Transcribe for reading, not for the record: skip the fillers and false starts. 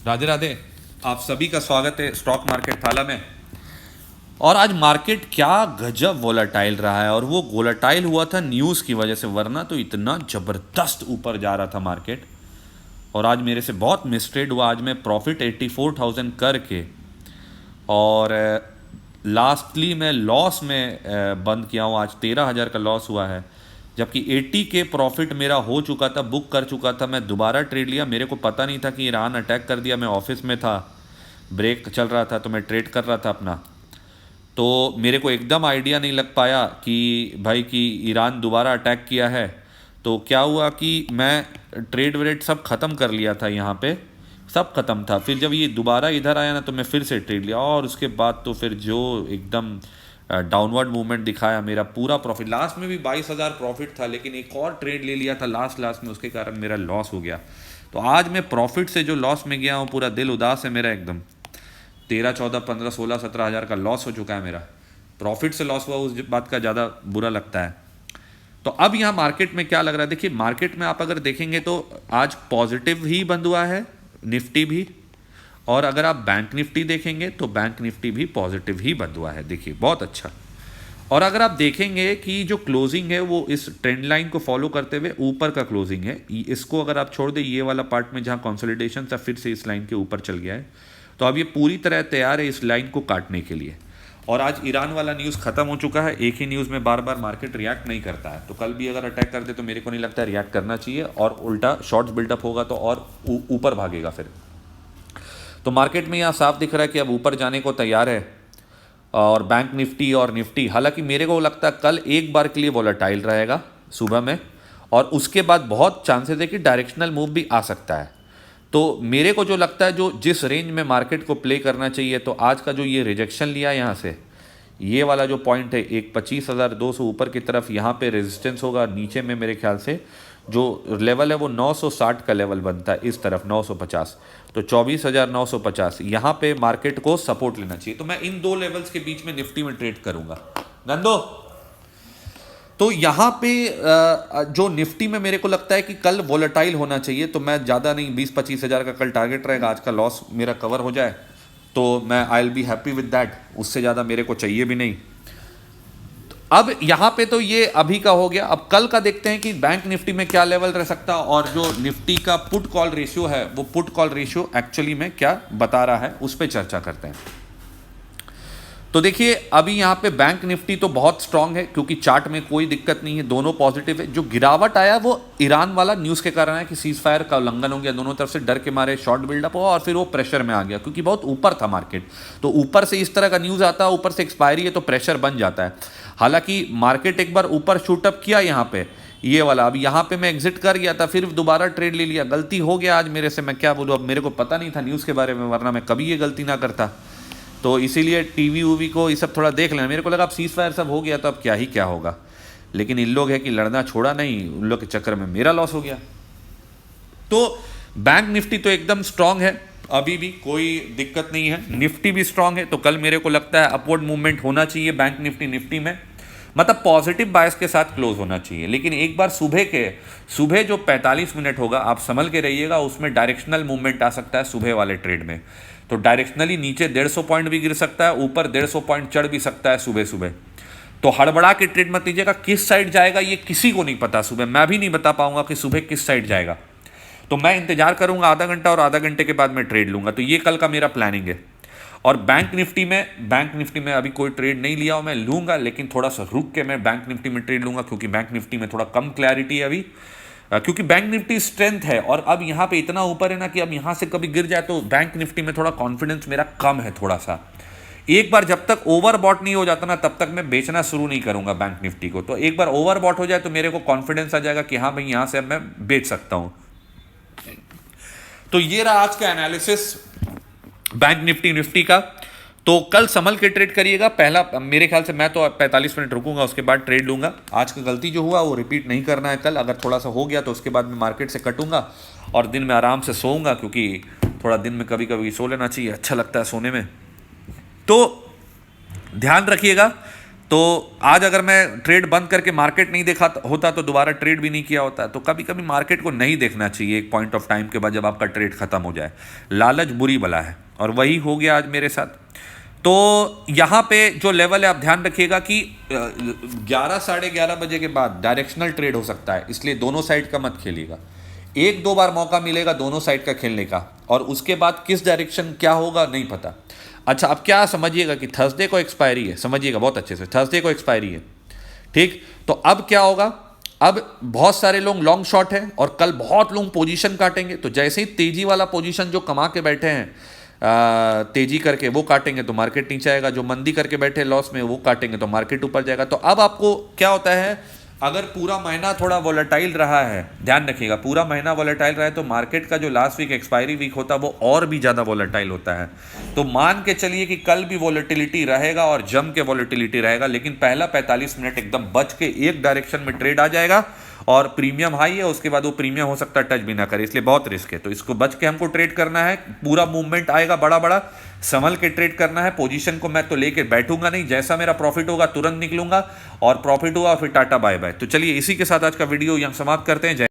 राधे राधे। आप सभी का स्वागत है स्टॉक मार्केट थाला में। और आज मार्केट क्या गजब वोलाटाइल रहा है, और वो वोलाटाइल हुआ था न्यूज़ की वजह से, वरना तो इतना ज़बरदस्त ऊपर जा रहा था मार्केट। और आज मेरे से बहुत मिस्ट्रेड हुआ। आज मैं प्रॉफिट 84,000 करके और लास्टली मैं लॉस में बंद किया हूँ। आज 13,000 का लॉस हुआ है, जबकि 80 के प्रॉफिट मेरा हो चुका था, बुक कर चुका था। मैं दोबारा ट्रेड लिया, मेरे को पता नहीं था कि ईरान अटैक कर दिया। मैं ऑफिस में था, ब्रेक चल रहा था, तो मैं ट्रेड कर रहा था अपना। तो मेरे को एकदम आइडिया नहीं लग पाया कि भाई कि ईरान दोबारा अटैक किया है। तो क्या हुआ कि मैं ट्रेड व्रेड सब ख़त्म कर लिया था, यहाँ पे सब ख़त्म था। फिर जब ये दोबारा इधर आया ना, तो मैं फिर से ट्रेड लिया, और उसके बाद तो फिर जो एकदम डाउनवर्ड मूवमेंट दिखाया। मेरा पूरा प्रॉफिट, लास्ट में भी 22,000 प्रॉफिट था, लेकिन एक और ट्रेड ले लिया था लास्ट में, उसके कारण मेरा लॉस हो गया। तो आज मैं प्रॉफिट से जो लॉस में गया हूँ, पूरा दिल उदास है मेरा एकदम। 13, 14, 15, 16, 17,000 का लॉस हो चुका है मेरा। प्रॉफिट से लॉस हुआ, उस बात का ज़्यादा बुरा लगता है। तो अब यहाँ मार्केट में क्या लग रहा है, देखिए मार्केट में आप अगर देखेंगे तो आज पॉजिटिव ही बंद हुआ है, निफ्टी भी। और अगर आप बैंक निफ्टी देखेंगे तो बैंक निफ्टी भी पॉजिटिव ही बंद हुआ है, देखिए बहुत अच्छा। और अगर आप देखेंगे कि जो क्लोजिंग है वो इस ट्रेंड लाइन को फॉलो करते हुए ऊपर का क्लोजिंग है। इसको अगर आप छोड़ दें, ये वाला पार्ट में जहाँ कंसोलिडेशन था, फिर से इस लाइन के ऊपर चल गया है। तो अब ये पूरी तरह तैयार है इस लाइन को काटने के लिए। और आज ईरान वाला न्यूज़ खत्म हो चुका है। एक ही न्यूज़ में बार बार मार्केट रिएक्ट नहीं करता है, तो कल भी अगर अटैक कर दे तो मेरे को नहीं लगता रिएक्ट करना चाहिए, और उल्टा शॉर्ट्स बिल्डअप होगा तो और ऊपर भागेगा फिर। तो मार्केट में यहाँ साफ दिख रहा है कि अब ऊपर जाने को तैयार है। और बैंक निफ्टी और निफ्टी, हालांकि मेरे को लगता है कल एक बार के लिए वोलेटाइल रहेगा सुबह में, और उसके बाद बहुत चांसेस है कि डायरेक्शनल मूव भी आ सकता है। तो मेरे को जो लगता है, जो जिस रेंज में मार्केट को प्ले करना चाहिए, तो आज का जो ये रिजेक्शन लिया यहाँ से, ये वाला जो पॉइंट है, एक 25,200 ऊपर की तरफ, यहाँ पे रेजिस्टेंस होगा। नीचे में मेरे ख्याल से जो लेवल है वो 960 का लेवल बनता है, इस तरफ 950। तो 24,950 यहाँ पे मार्केट को सपोर्ट लेना चाहिए। तो मैं इन दो लेवल्स के बीच में निफ्टी में ट्रेड करूंगा गंदो। तो यहाँ पे जो निफ्टी में मेरे को लगता है कि कल वोलेटाइल होना चाहिए, तो मैं ज़्यादा नहीं, 20-25 हज़ार का कल टारगेट रहेगा। आज का लॉस मेरा कवर हो जाए तो मैं I will be happy with that, उससे ज़्यादा मेरे को चाहिए भी नहीं। अब यहाँ पे तो ये अभी का हो गया। अब कल का देखते हैं कि बैंक निफ्टी में क्या लेवल रह सकता है, और जो निफ्टी का पुट कॉल रेशियो है, वो पुट कॉल रेशियो एक्चुअली में क्या बता रहा है, उस पर चर्चा करते हैं। तो देखिए अभी यहाँ पे बैंक निफ्टी तो बहुत स्ट्रांग है, क्योंकि चार्ट में कोई दिक्कत नहीं है, दोनों पॉजिटिव है। जो गिरावट आया वो ईरान वाला न्यूज़ के कारण है कि सीज फायर का उल्लंघन हो गया, दोनों तरफ से डर के मारे शॉर्ट बिल्डअप हुआ, और फिर वो प्रेशर में आ गया, क्योंकि बहुत ऊपर था मार्केट। तो ऊपर से इस तरह का न्यूज़ आता है, ऊपर से एक्सपायरी है, तो प्रेशर बन जाता है। हालांकि मार्केट एक बार ऊपर शूटअप किया यहाँ पे, ये वाला, अब यहाँ पे मैं एग्जिट कर गया था, फिर दोबारा ट्रेड ले लिया। गलती हो गया आज मेरे से, मैं क्या बोलूँ, अब मेरे को पता नहीं था न्यूज़ के बारे में, वरना मैं कभी ये गलती ना करता। तो इसीलिए टीवी ऊवी को ये सब थोड़ा देख लेना। मेरे को लगा अब सीज फायर सब हो गया तो अब क्या ही क्या होगा, लेकिन इन लोग है कि लड़ना छोड़ा नहीं, उन लोग के चक्कर में मेरा लॉस हो गया। तो बैंक निफ्टी तो एकदम स्ट्रांग है, अभी भी कोई दिक्कत नहीं है। निफ्टी भी स्ट्रांग है, तो कल मेरे को लगता है अपवर्ड मूवमेंट होना चाहिए बैंक निफ्टी में, मतलब पॉजिटिव बायस के साथ क्लोज होना चाहिए। लेकिन एक बार सुबह जो 45 मिनट होगा, आप संभल के रहिएगा, उसमें डायरेक्शनल मूवमेंट आ सकता है सुबह वाले ट्रेड में। तो डायरेक्शनली नीचे 150 पॉइंट भी गिर सकता है, ऊपर 150 पॉइंट चढ़ भी सकता है सुबह सुबह। तो हड़बड़ा के ट्रेड मत लीजिएगा। किस साइड जाएगा ये किसी को नहीं पता, सुबह मैं भी नहीं बता पाऊंगा कि सुबह किस साइड जाएगा। तो मैं इंतजार करूंगा आधा घंटा, और आधा घंटे के बाद मैं ट्रेड लूंगा। तो ये कल का मेरा प्लानिंग है। और बैंक निफ्टी में अभी कोई ट्रेड नहीं लिया हूं, मैं लूंगा, लेकिन थोड़ा सा रुक के मैं बैंक निफ्टी में ट्रेड लूंगा, क्योंकि बैंक निफ्टी में थोड़ा कम क्लैरिटी है अभी। क्योंकि बैंक निफ्टी स्ट्रेंथ है, और अब यहाँ पे इतना ऊपर है ना कि अब यहाँ से कभी गिर जाए तो बैंक निफ्टी में थोड़ा कॉन्फिडेंस मेरा कम है थोड़ा सा। एक बार जब तक ओवरबॉट नहीं हो जाता ना, तब तक मैं बेचना शुरू नहीं करूंगा बैंक निफ्टी को। तो एक बार ओवरबॉट हो जाए तो मेरे को कॉन्फिडेंस आ जाएगा कि हाँ भाई, यहाँ से अब मैं बेच सकता हूँ। तो ये रहा आज का एनालिसिस बैंक निफ्टी का। तो कल संभल के ट्रेड करिएगा। पहला मेरे ख्याल से मैं तो 45 मिनट रुकूंगा, उसके बाद ट्रेड लूंगा। आज का गलती जो हुआ वो रिपीट नहीं करना है कल। अगर थोड़ा सा हो गया तो उसके बाद मैं मार्केट से कटूंगा, और दिन में आराम से सोऊंगा, क्योंकि थोड़ा दिन में कभी कभी सो लेना चाहिए, अच्छा लगता है सोने में। तो ध्यान रखिएगा, तो आज अगर मैं ट्रेड बंद करके मार्केट नहीं देखा होता तो दोबारा ट्रेड भी नहीं किया होता। तो कभी कभी मार्केट को नहीं देखना चाहिए एक पॉइंट ऑफ टाइम के बाद जब आपका ट्रेड खत्म हो जाए। लालच बुरी बला है, और वही हो गया आज मेरे साथ। तो यहाँ पे जो लेवल है आप ध्यान रखिएगा कि 11 साढ़े 11 बजे के बाद डायरेक्शनल ट्रेड हो सकता है, इसलिए दोनों साइड का मत खेलिएगा। एक दो बार मौका मिलेगा दोनों साइड का खेलने का, और उसके बाद किस डायरेक्शन क्या होगा नहीं पता। अच्छा, अब क्या समझिएगा कि थर्सडे को एक्सपायरी है, समझिएगा बहुत अच्छे से, थर्सडे को एक्सपायरी है, ठीक। तो अब क्या होगा, अब बहुत सारे लोग लॉन्ग शॉट हैं और कल बहुत लोग पोजीशन काटेंगे। तो जैसे ही तेजी वाला पोजीशन जो कमा के बैठे हैं तेजी करके वो काटेंगे तो मार्केट नीचे आएगा, जो मंदी करके बैठे लॉस में वो काटेंगे तो मार्केट ऊपर जाएगा। तो अब आपको क्या होता है, अगर पूरा महीना थोड़ा वोलेटाइल रहा है, ध्यान रखिएगा पूरा महीना वोलेटाइल रहा है तो मार्केट का जो लास्ट वीक एक्सपायरी वीक होता है वो और भी ज़्यादा वोलेटाइल होता है। तो मान के चलिए कि कल भी वोलेटिलिटी रहेगा और जम के वोलेटिलिटी रहेगा, लेकिन पहला 45 मिनट एकदम बच के एक डायरेक्शन में ट्रेड आ जाएगा और प्रीमियम हाई है, उसके बाद वो प्रीमियम हो सकता है टच भी ना करे, इसलिए बहुत रिस्क है। तो इसको बच के हमको ट्रेड करना है। पूरा मूवमेंट आएगा बड़ा बड़ा, संभल के ट्रेड करना है। पोजीशन को मैं तो लेके बैठूंगा नहीं, जैसा मेरा प्रॉफिट होगा तुरंत निकलूंगा, और प्रॉफिट हुआ फिर टाटा बाय बाय। तो चलिए इसी के साथ आज का वीडियो यहाँ समाप्त करते हैं।